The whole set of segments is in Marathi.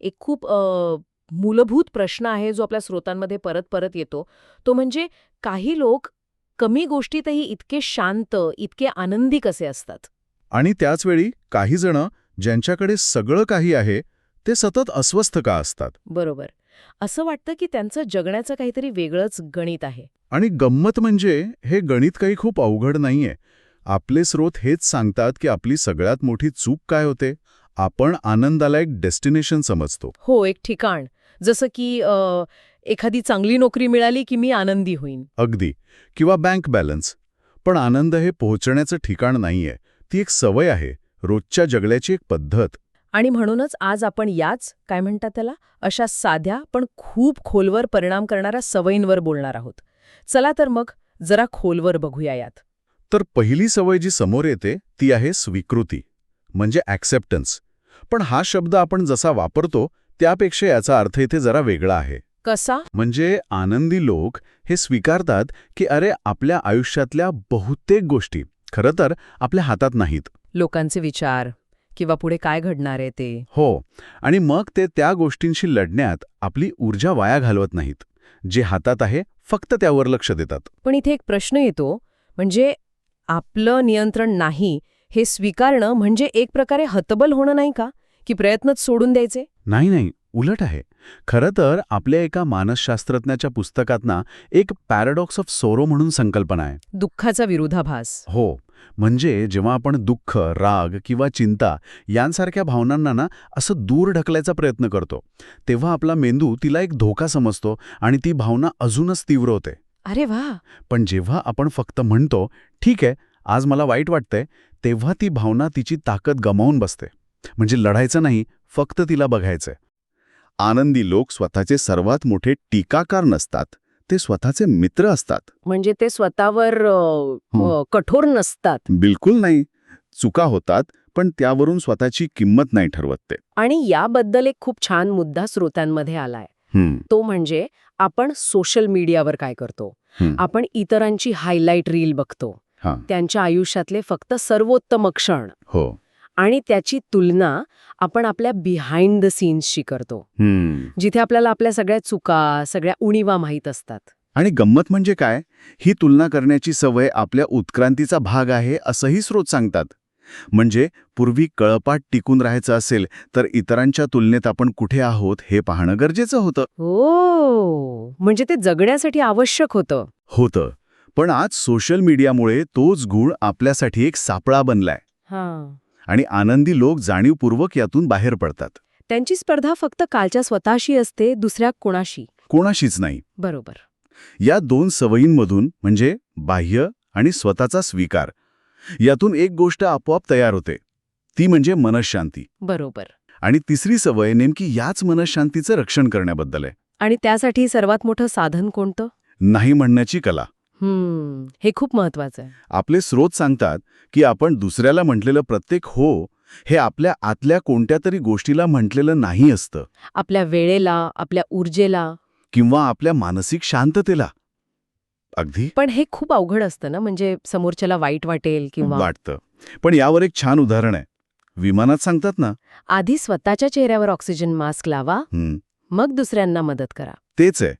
एक खूप मूलभूत प्रश्न आहे जो आपल्या श्रोतांमध्ये परत परत येतो. तो म्हणजे काही लोक कमी गोष्टीतही इतके शांत, इतके आनंदी कसे असतात? आणि त्याचवेळी काही जण ज्यांच्याकडे सगळं काही आहे ते सतत अस्वस्थ का असतात. बरोबर. असं वाटतं की त्यांचं जगण्याचं काहीतरी वेगळंच गणित आहे. आणि गंमत म्हणजे हे गणित काही खूप अवघड नाहीये. आपले स्रोत हेच सांगतात की आपली सगळ्यात मोठी चूक काय होते, आपण आनंदाला एक डेस्टिनेशन समजतो. हो, एक ठिकाण. जसं की एखादी चांगली नोकरी मिळाली की मी आनंदी होईन. अगदी. किंवा बँक बॅलन्स. पण आनंद हे पोहोचण्याचं ठिकाण नाहीये, ती एक सवय आहे, रोजच्या जगण्याची एक पद्धत. आणि म्हणूनच आज आपण याच, काय म्हणतात त्याला, अशा साध्या पण खूप खोलवर परिणाम करणाऱ्या सवयींवर बोलणार आहोत. चला तर मग जरा खोलवर बघूया यात. तर पहिली सवय जी समोर येते ती आहे स्वीकृती, म्हणजे ॲक्सेप्टन्स. पण हा शब्द आपण जसा वापरतो त्यापेक्षा याचा अर्थ इथे जरा वेगळा आहे. कसा? म्हणजे आनंदी लोक हे स्वीकारतात की अरे, आपल्या आयुष्यातल्या बहुतेक गोष्टी खरं तर आपल्या हातात नाहीत. लोकांचे विचार किंवा पुढे काय घडणार आहे ते. हो. आणि मग ते त्या गोष्टींशी लढण्यात आपली ऊर्जा वाया घालवत नाहीत. जे हातात आहे फक्त त्यावर लक्ष देतात. पण इथे एक प्रश्न येतो, म्हणजे आपलं नियंत्रण नाही हे स्वीकारणं म्हणजे एक प्रकारे हतबल होणं नाही का? की प्रयत्नच सोडून द्यायचे? नाही नाही, उलट आहे. खरं तर आपल्या एका मानसशास्त्रज्ञाच्या पुस्तकात ना एक पॅराडॉक्स ऑफ सोरो म्हणून संकल्पना आहे. दुःखाचा विरोधाभास. हो. म्हणजे जेव्हा आपण दुःख, राग किंवा चिंता यांसारख्या भावनांना ना असं दूर ढकलायचा प्रयत्न करतो, तेव्हा आपला मेंदू तिला एक धोका समजतो आणि ती भावना अजूनच तीव्र होते. अरे वा. पण जेव्हा आपण फक्त म्हणतो, ठीक आहे, आज मला वाईट वाटतंय, तेव्हा ती भावना तिची ताकद गमावून बसते. म्हणजे लढायचं नाही, फक्त तिला बघायचंय. आनंदी लोक स्वतःचे सर्वात मोठे टीकाकार नसतात, ते स्वतःचे मित्र असतात. म्हणजे ते स्वतःवर कठोर नसतात. बिलकुल नाही. चुका होतात, पण त्यावरून स्वतःची किंमत नाही ठरवत ते. आणि याबद्दल एक खूप छान मुद्दा श्रोत्यांमध्ये आलाय. तो म्हणजे आपण सोशल मीडियावर काय करतो. आपण इतरांची हायलाइट रील बघतो. त्यांच्या आयुष्यातले फक्त सर्वोत्तम क्षण. हो. आणि त्याची तुलना आपण आपल्या बिहाइंड द सीन्सशी करतो. जिथे आपल्याला आपल्या सगळ्या चुका, सगळ्या उणीवा माहीत असतात. आणि गंमत म्हणजे काय, ही तुलना करण्याची सवय आपल्या उत्क्रांतीचा भाग आहे असंही स्रोत सांगतात. म्हणजे पूर्वी कळपाट टिकून राहायचं असेल तर इतरांच्या तुलनेत आपण कुठे आहोत हे पाहणं गरजेचं होतं. हो, म्हणजे ते जगण्यासाठी आवश्यक होतं. पण आज सोशल मीडियामुळे तोच गुण आपल्यासाठी एक सापळा बनलाय. आणि आनंदी लोक जाणीवपूर्वक यातून बाहेर पडतात. त्यांची स्पर्धा फक्त कालच्या स्वतःशी असते, दुसऱ्या कोणाशीच नाही. बरोबर. या दोन सवयींमधून, म्हणजे बाह्य आणि स्वतःचा स्वीकार, यातून एक गोष्ट आपोआप तयार होते, ती म्हणजे मनःशांती. बरोबर. आणि तिसरी सवय नेमकी याच मनःशांतीचं रक्षण करण्याबद्दल आहे. आणि त्यासाठी सर्वात मोठं साधन कोणतं? नाही म्हणण्याची कला. हे खूप महत्वाचं आहे. आपले स्रोत सांगतात की आपण दुसऱ्याला म्हटलेलं प्रत्येक हो हे आपल्या आतल्या कोणत्या तरी गोष्टीला म्हटलेलं नाही असतं. आपल्या वेळेला, आपल्या ऊर्जेला किंवा आपल्या मानसिक शांततेला. अगदी. पण हे खूप अवघड असतं ना, म्हणजे समोरच्याला वाईट वाटेल किंवा वाटतं. पण यावर एक छान उदाहरण आहे. विमानात सांगतात ना, आधी स्वतःच्या चेहऱ्यावर ऑक्सिजन मास्क लावा, मग दुसऱ्यांना मदत करा. तेच आहे.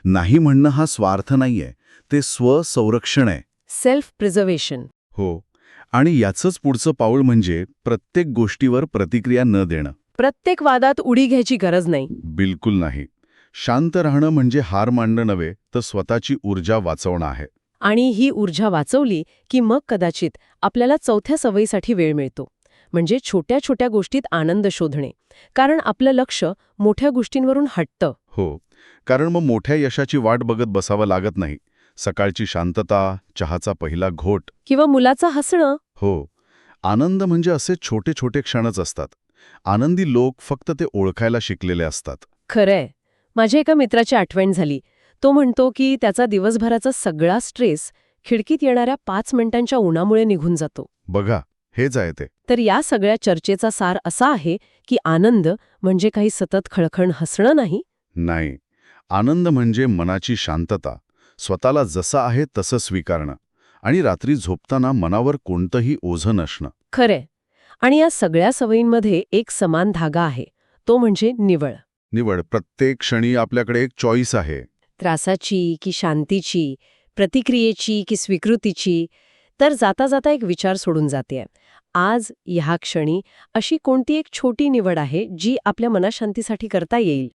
नाही म्हणणं हा स्वार्थ नाहीये, ते स्वसंरक्षण आहे. Self preservation. हो. आणि याचंच पुढचं पाऊल म्हणजे प्रत्येक गोष्टीवर प्रतिक्रिया न देणं. प्रत्येक वादात उडी घ्यायची गरज नाही. बिलकुल नाही. शांत राहणं म्हणजे हार मानणं नव्हे, तर स्वतःची ऊर्जा वाचवणं आहे. आणि ही ऊर्जा वाचवली की मग कदाचित आपल्याला चौथ्या सवयीसाठी वेळ मिळतो, म्हणजे छोट्या छोट्या गोष्टीत आनंद शोधणे. कारण आपलं लक्ष मोठ्या गोष्टींवरून हटतं. हो. कारण मग मोठ्या यशाची वाट बघत बसावं लागत नाही. सकाळची शांतता, चहाचा पहिला घोट किंवा मुलाचं हसणं. हो. आनंद म्हणजे असे छोटे छोटे क्षणच असतात. आनंदी लोक फक्त ते ओळखायला शिकलेले असतात. खरंय. माझ्या एका मित्राची आठवण झाली. तो म्हणतो की त्याचा दिवसभराचा सगळा स्ट्रेस खिडकीत येणाऱ्या 5 मिनिटांच्या उन्हामुळे निघून जातो. बघा, हेच आहे ते. तर या सगळ्या चर्चेचा सार असा आहे की आनंद म्हणजे काही सतत खळखळ हसणं नाही. आनंद म्हणजे मनाची शांतता, स्वतःला जसं आहे तसं स्वीकारणं आणि रात्री झोपताना मनावर कोणतंही ओझं नसणं. खरंय. आणि या सगळ्या सवयींमध्ये एक समान धागा आहे. तो म्हणजे निवड. प्रत्येक क्षणी आपल्याकडे एक चॉईस आहे. त्रासाची की शांतीची, प्रतिक्रियेची की स्वीकृतीची. तर जाता जाता एक विचार सोडून जाते. आज ह्या क्षणी अशी कोणती एक छोटी निवड आहे जी आपल्या मनाशांतीसाठी करता येईल?